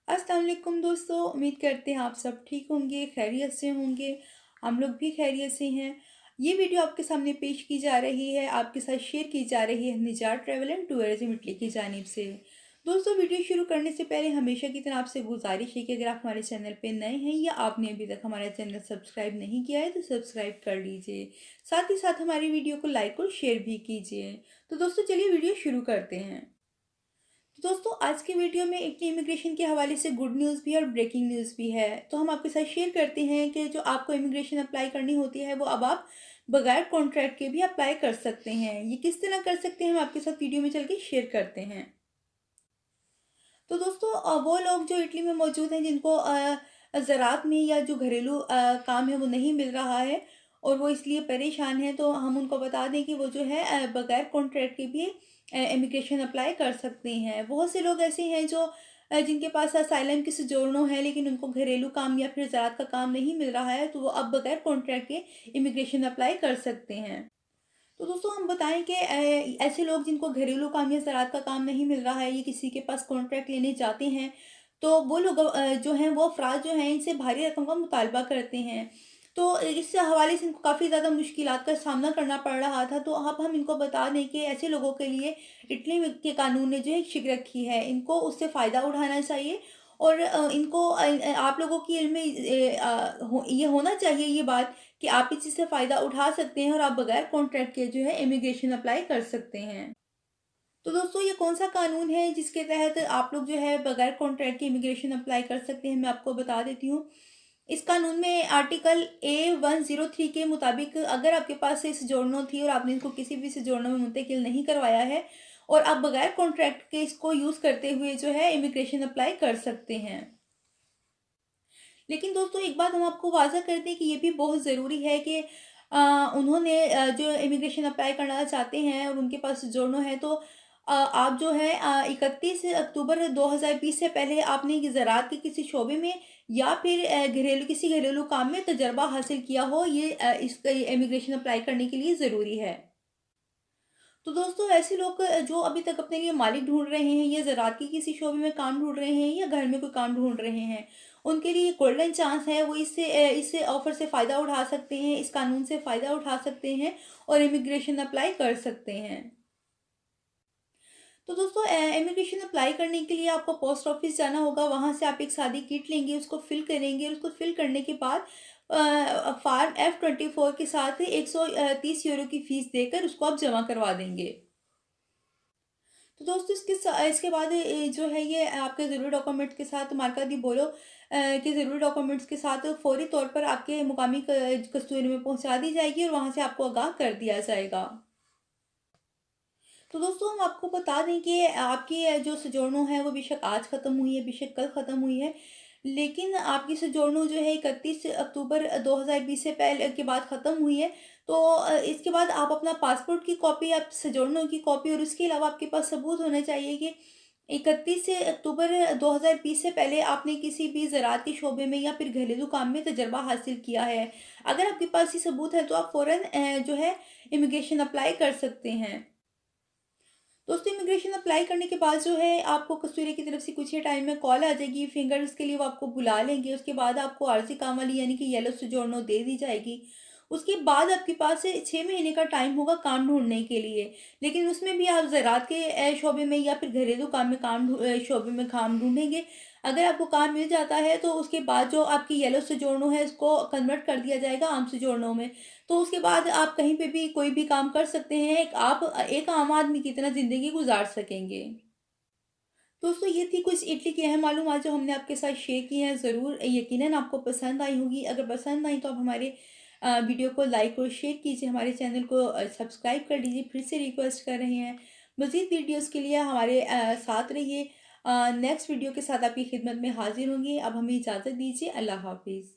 अस्सलाम वालेकुम दोस्तों, उम्मीद करते हैं आप सब ठीक होंगे, खैरियत से होंगे। हम लोग भी खैरियत से हैं। ये वीडियो आपके सामने पेश की जा रही है, आपके साथ शेयर की जा रही है निजात ट्रैवल एंड टूरिज़्म इटली की जानिब से। दोस्तों, वीडियो शुरू करने से पहले हमेशा की तरह आपसे गुजारिश है कि अगर आप हमारे चैनल पे नए हैं या आपने अभी तक हमारा चैनल सब्सक्राइब नहीं किया है तो सब्सक्राइब कर लीजिए। साथ ही साथ हमारी वीडियो को लाइक और शेयर भी कीजिए। तो दोस्तों, चलिए वीडियो शुरू करते हैं। तो दोस्तों, आज के वीडियो में इटली इमिग्रेशन के हवाले से गुड न्यूज़ भी है और ब्रेकिंग न्यूज़ भी है। तो हम आपके साथ शेयर करते हैं कि जो आपको इमिग्रेशन अप्लाई करनी होती है वो अब आप बगैर कॉन्ट्रैक्ट के भी अप्लाई कर सकते हैं। ये किस तरह कर सकते हैं हम आपके साथ वीडियो में चल के शेयर करते हैं। तो दोस्तों, वो लोग जो इटली में मौजूद हैं जिनको ज़राअत में या जो घरेलू काम है वो नहीं मिल रहा है और वो इसलिए परेशान हैं, तो हम उनको बता दें कि वो जो है बगैर कॉन्ट्रैक्ट के भी इमिग्रेशन अप्लाई कर सकते हैं। बहुत से लोग ऐसे हैं जो जिनके पास असाइलम की सोजोर्नो है लेकिन उनको घरेलू काम या फिर ज़राअत का काम नहीं मिल रहा है, तो वो अब बगैर कॉन्ट्रैक्ट के इमिग्रेशन अप्लाई कर सकते हैं। तो दोस्तों, हम बताएं कि ऐसे लोग जिनको घरेलू काम या ज़राअत का काम नहीं मिल रहा है, ये किसी के पास कॉन्ट्रैक्ट लेने जाते हैं, तो वो लोग जो हैं वो अफ़राद जो हैं इनसे भारी रकम का मुतालबा करते हैं। तो इस हवाले से इनको काफ़ी ज़्यादा मुश्किलात का सामना करना पड़ रहा था। तो अब हम इनको बता दें कि ऐसे लोगों के लिए इटली में के कानून ने जो है एक शिक रखी है, इनको उससे फ़ायदा उठाना चाहिए और इनको आप लोगों की इल्म में ये होना चाहिए ये बात कि आप इस चीज़ से फ़ायदा उठा सकते हैं और आप बगैर कॉन्ट्रैक्ट के जो है इमिग्रेशन अप्लाई कर सकते हैं। तो दोस्तों, ये कौन-सा कानून है जिसके तहत आप लोग जो है बगैर कॉन्ट्रैक्ट के इमिग्रेशन अप्लाई कर सकते हैं, मैं आपको बता देती हूँ। इस कानून में आर्टिकल A103 के मुताबिक अगर आपके पास से सोजोर्नो थी और आपने इसको किसी भी सोजोर्नो में मुंतकिल नहीं करवाया है और आप बगैर कॉन्ट्रैक्ट के इसको यूज़ करते हुए जो है इमिग्रेशन अप्लाई कर सकते हैं। लेकिन दोस्तों, एक बात हम आपको वाज़ह कर दें कि ये भी बहुत ज़रूरी है कि उन्होंने जो इमिग्रेशन अप्लाई करना चाहते हैं और उनके पास जोड़ना है, तो आप जो है 31 अक्टूबर 2020 से पहले आपने ये ज़राअत के किसी शोबे में या फिर किसी घरेलू काम में तजर्बा हासिल किया हो, ये इसका इमिग्रेशन अप्लाई करने के लिए ज़रूरी है। तो दोस्तों, ऐसे लोग जो अभी तक अपने लिए मालिक ढूँढ रहे हैं या ज़राअत के किसी शोबे में काम ढूँढ रहे हैं या घर में कोई काम ढूँढ रहे हैं, उनके लिए गोल्डन चांस है, वो इस ऑफ़र से फ़ायदा उठा सकते हैं, इस कानून से फ़ायदा उठा सकते हैं और इमिग्रेशन अप्लाई कर सकते हैं। तो दोस्तों, इमिग्रेशन अप्लाई करने के लिए आपको पोस्ट ऑफिस जाना होगा, वहाँ से आप एक सादी किट लेंगे, उसको फिल करेंगे और उसको फिल करने के बाद फार्म F24 के साथ 130 यूरो की फ़ीस देकर उसको आप जमा करवा देंगे। तो दोस्तों, इसके बाद जो है ये आपके ज़रूरी डॉक्यूमेंट्स के साथ मार्का दी बोलो के ज़रूरी डॉक्यूमेंट्स के साथ फ़ौरी तौर पर आपके मुकामी कस्तूरी में पहुँचा दी जाएगी और वहाँ से आपको आगाह कर दिया जाएगा। तो दोस्तों, हम आपको बता दें कि आपकी जो सोजोर्नो है वो बेशक आज ख़त्म हुई है, बेशक कल ख़त्म हुई है, लेकिन आपकी सोजोर्नो जो है 31 अक्टूबर 2020 से पहले के बाद ख़त्म हुई है। तो इसके बाद आप अपना पासपोर्ट की कॉपी, आप सोजोर्नो की कॉपी और उसके अलावा आपके पास सबूत होना चाहिए कि 31 से अक्टूबर 2020 से पहले आपने किसी भी ज़राअत के शोबे में या फिर घरेलू काम में तजर्बा हासिल किया है। अगर आपके पास ये सबूत है तो आप फ़ौरन जो है इमिग्रेशन अप्लाई कर सकते हैं। दोस्तों, इमिग्रेशन अप्लाई करने के बाद जो है आपको कस्तूरी की तरफ से कुछ ही टाइम में कॉल आ जाएगी, फिंगर्स के लिए वो आपको बुला लेंगे। उसके बाद आपको आर्ज़ी काम वाली यानी कि येलो सोजोर्नो दे दी जाएगी। उसके बाद आपके पास से 6 महीने का टाइम होगा काम ढूँढने के लिए। लेकिन उसमें भी आप ज़राअत के शोबे में या फिर घरेलू काम में शोबे में काम ढूँढेंगे। अगर आपको काम मिल जाता है तो उसके बाद जो आपकी येलो सोजोर्नो है इसको कन्वर्ट कर दिया जाएगा आम सोजोर्नो में। तो उसके बाद आप कहीं पे भी कोई भी काम कर सकते हैं, आप एक आम आदमी की तरह ज़िंदगी गुज़ार सकेंगे। दोस्तों, ये थी कुछ इटली की अहम मालूमात जो हमने आपके साथ शेयर की हैं। ज़रूर यकीनन आपको पसंद आई होंगी। अगर पसंद आई तो आप हमारे वीडियो को लाइक और शेयर कीजिए, हमारे चैनल को सब्सक्राइब कर लीजिए। फिर से रिक्वेस्ट कर रहे हैं, मज़ीद वीडियोज़ के लिए हमारे साथ रहिए। नेक्स्ट वीडियो के साथ आपकी खिदमत में हाज़िर होंगी। अब हमें इजाज़त दीजिए। अल्लाह हाफ़िज़।